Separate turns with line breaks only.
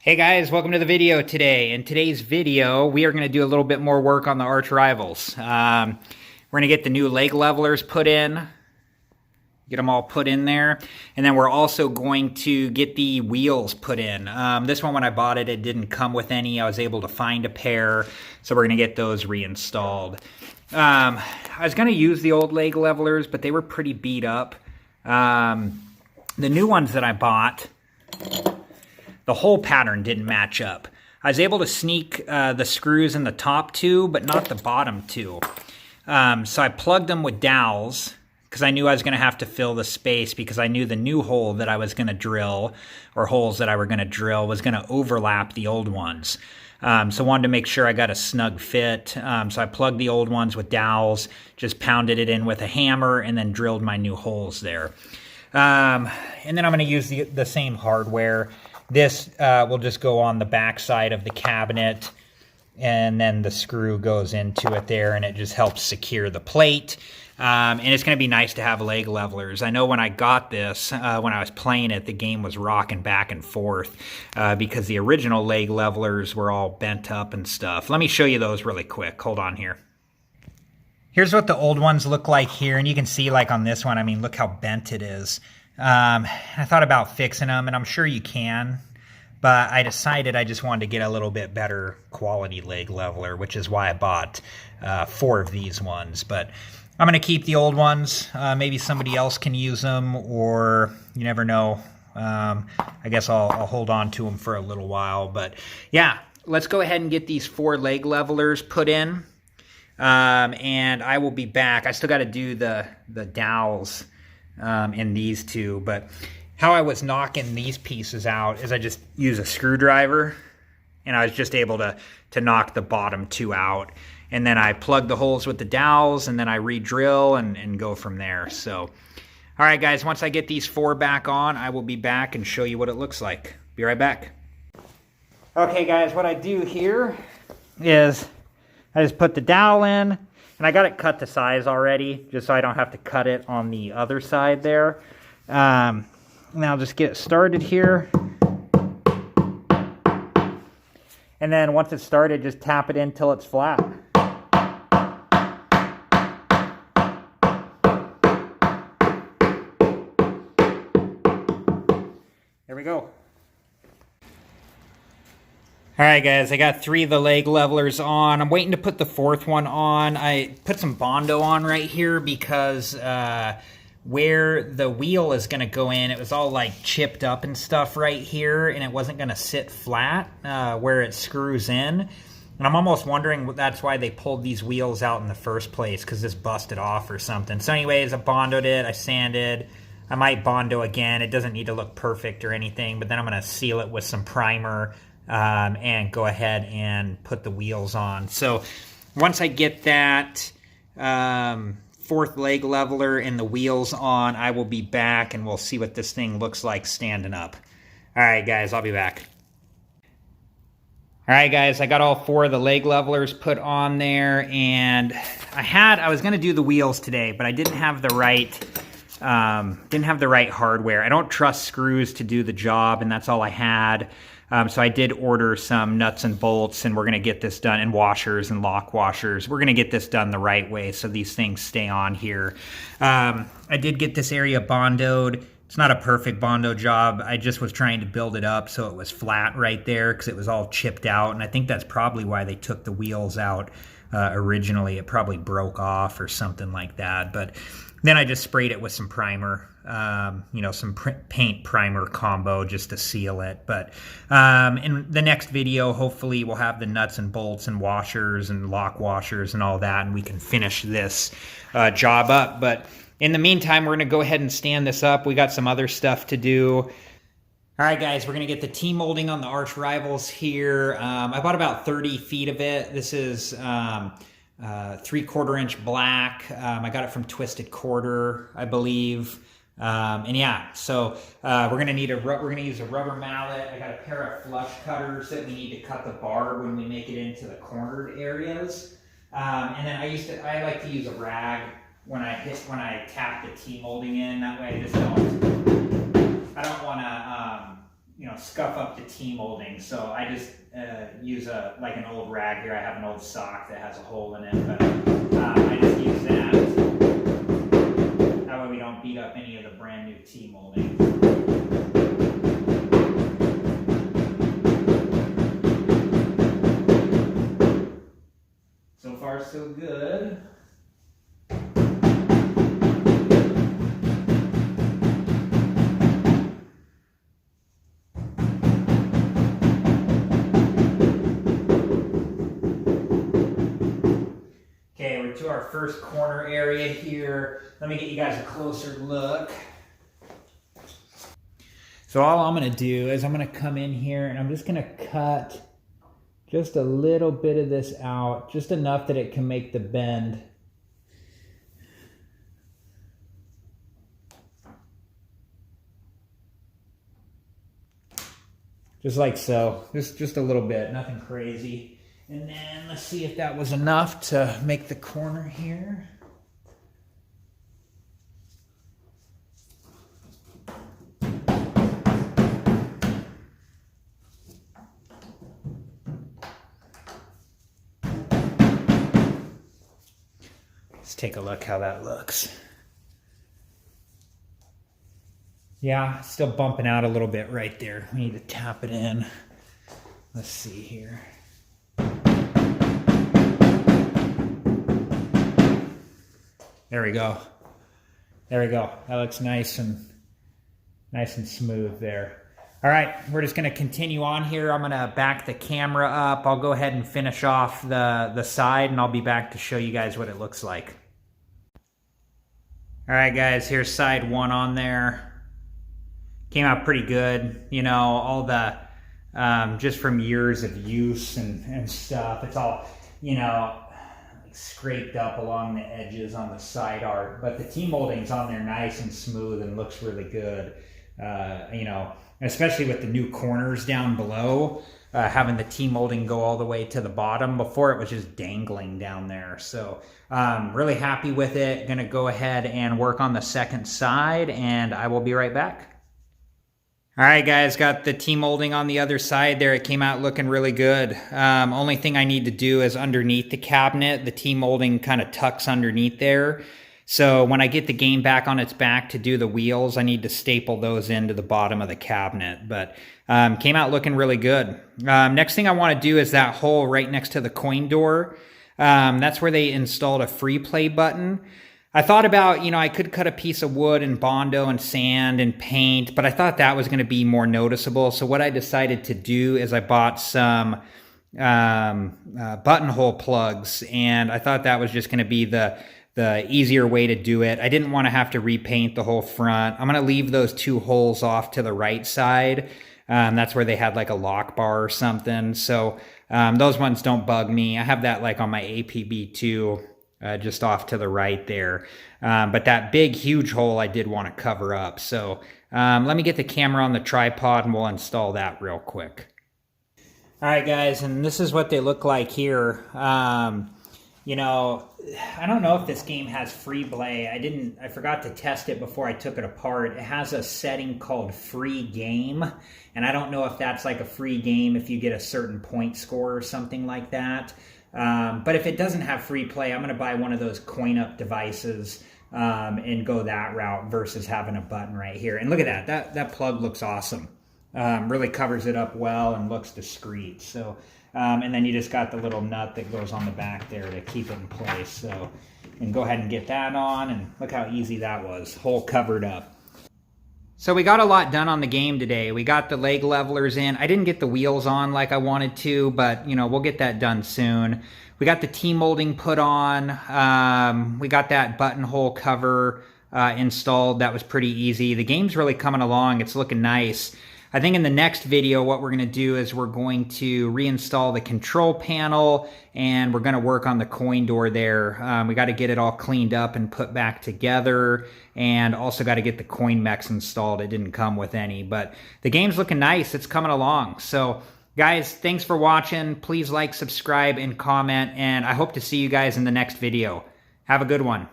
Hey guys, welcome to the video today. In today's video, we are going to do a little bit more work on the Arch Rivals. We're going to get the new leg levelers put in, get them all put in there, and then we're also going to get the wheels put in. This one, when I bought it, it didn't come with any. I was able to find a pair, so we're going to get those reinstalled. I was going to use the old leg levelers, but they were pretty beat up. The new ones that I bought, the hole pattern didn't match up. I was able to sneak the screws in the top two, but not the bottom two. So I plugged them with dowels because I knew I was going to have to fill the space, because I knew the new hole that I was going to drill, or holes that I were going to drill, was going to overlap the old ones. So I wanted to make sure I got a snug fit. So I plugged the old ones with dowels, just pounded it in with a hammer, and then drilled my new holes there. And then I'm going to use the same hardware. This will just go on the back side of the cabinet, and then the screw goes into it there, and it just helps secure the plate. And it's going to be nice to have leg levelers. I know when I got this, when I was playing it, the game was rocking back and forth because the original leg levelers were all bent up and stuff. Let me show you those really quick. Hold on here. Here's what the old ones look like here, and you can see, like on this one, I mean, look how bent it is. I thought about fixing them, and I'm sure you can, but I decided I just wanted to get a little bit better quality leg leveler, which is why I bought 4 of these ones. But I'm going to keep the old ones. Maybe somebody else can use them, or you never know. I guess I'll hold on to them for a little while. But yeah, let's go ahead and get these 4 leg levelers put in, and I will be back. I still got to do the dowels in these two, but how I was knocking these pieces out is I just use a screwdriver, and I was just able to knock the bottom 2 out, and then I plug the holes with the dowels, and then I re-drill and go from there. So all right guys, once I get these 4 back on, I will be back and show you what it looks like. Be right back. Okay guys, what I do here is I just put the dowel in, and I got it cut to size already, just so I don't have to cut it on the other side there. Now I'll just get it started here. And then once it's started, just tap it in till it's flat. There we go. Alright guys, I got 3 of the leg levelers on. I'm waiting to put the 4th one on. I put some Bondo on right here because where the wheel is going to go in, it was all like chipped up and stuff right here, and it wasn't going to sit flat where it screws in. And I'm almost wondering that's why they pulled these wheels out in the first place, because this busted off or something. So anyways, I Bondoed it, I sanded. I might Bondo again. It doesn't need to look perfect or anything, but then I'm going to seal it with some primer and go ahead and put the wheels on. So once I get that 4th leg leveler and the wheels on, I will be back, and we'll see what this thing looks like standing up. All right, guys, I'll be back. All right, guys, I got all 4 of the leg levelers put on there, and I was going to do the wheels today, but I didn't have the right hardware. I don't trust screws to do the job, and that's all I had. So I did order some nuts and bolts, and we're going to get this done, and washers and lock washers. We're going to get this done the right way so these things stay on here. I did get this area Bondoed. It's not a perfect Bondo job. I just was trying to build it up so it was flat right there, because it was all chipped out, and I think that's probably why they took the wheels out originally. It probably broke off or something like that. But then I just sprayed it with some primer, some paint primer combo just to seal it. But in the next video, hopefully we'll have the nuts and bolts and washers and lock washers and all that, and we can finish this job up. But in the meantime, we're going to go ahead and stand this up. We got some other stuff to do. All right, guys, we're going to get the T-molding on the Arch Rivals here. I bought about 30 feet of it. This is 3/4 inch black. I got it from Twisted Quarter, I believe. And yeah, so we're gonna use a rubber mallet. I got a pair of flush cutters that we need to cut the bar when we make it into the cornered areas. And then I like to use a rag when I tap the T-molding in. That way I don't want to scuff up the T-molding. So I just use like an old rag here. I have an old sock that has a hole in it, but I just use that. That way we don't beat up any of the brand new T-molding. So far, so good. Okay, we're to our first corner area here. Let me get you guys a closer look. So all I'm gonna do is I'm gonna come in here and I'm just gonna cut just a little bit of this out, just enough that it can make the bend. Just like so, just a little bit, nothing crazy. And then let's see if that was enough to make the corner here. Let's take a look how that looks. Yeah, still bumping out a little bit right there. We need to tap it in. Let's see here. There we go. There we go. That looks nice and smooth there. All right, we're just gonna continue on here. I'm gonna back the camera up. I'll go ahead and finish off the side and I'll be back to show you guys what it looks like. All right guys, here's side one on there. Came out pretty good. You know, all the, just from years of use and stuff, it's all, you know, scraped up along the edges on the side art, but the T-molding's on there nice and smooth and looks really good. You know, especially with the new corners down below, having the T-molding go all the way to the bottom. Before it was just dangling down there. So really happy with it. Gonna go ahead and work on the second side and I will be right back. All right, guys, got the T-molding on the other side there. It came out looking really good. Only thing I need to do is underneath the cabinet, the T-molding kind of tucks underneath there. So when I get the game back on its back to do the wheels, I need to staple those into the bottom of the cabinet. But came out looking really good. Next thing I want to do is that hole right next to the coin door. That's where they installed a free play button. I thought about, you know, I could cut a piece of wood and Bondo and sand and paint, but I thought that was going to be more noticeable. So what I decided to do is I bought some buttonhole plugs, and I thought that was just going to be the easier way to do it. I didn't want to have to repaint the whole front. I'm going to leave those two holes off to the right side. That's where they had like a lock bar or something. So those ones don't bug me. I have that like on my APB2. Just off to the right there. But that big, huge hole I did want to cover up. So let me get the camera on the tripod and we'll install that real quick. All right, guys, and this is what they look like here. You know, I don't know if this game has free play. I forgot to test it before I took it apart. It has a setting called free game. And I don't know if that's like a free game if you get a certain point score or something like that. But if it doesn't have free play, I'm going to buy one of those coin up devices and go that route versus having a button right here. And look at that. That plug looks awesome. Really covers it up well and looks discreet. So, and then you just got the little nut that goes on the back there to keep it in place. So, and go ahead and get that on, and look how easy that was. Hole covered up. So we got a lot done on the game today. We got the leg levelers in. I didn't get the wheels on like I wanted to, but you know, we'll get that done soon. We got the T-molding put on. We got that buttonhole cover installed. That was pretty easy. The game's really coming along. It's looking nice. I think in the next video, what we're going to do is we're going to reinstall the control panel, and we're going to work on the coin door there. We got to get it all cleaned up and put back together, and also got to get the coin mechs installed. It didn't come with any, but the game's looking nice. It's coming along. So guys, thanks for watching. Please like, subscribe, and comment, and I hope to see you guys in the next video. Have a good one.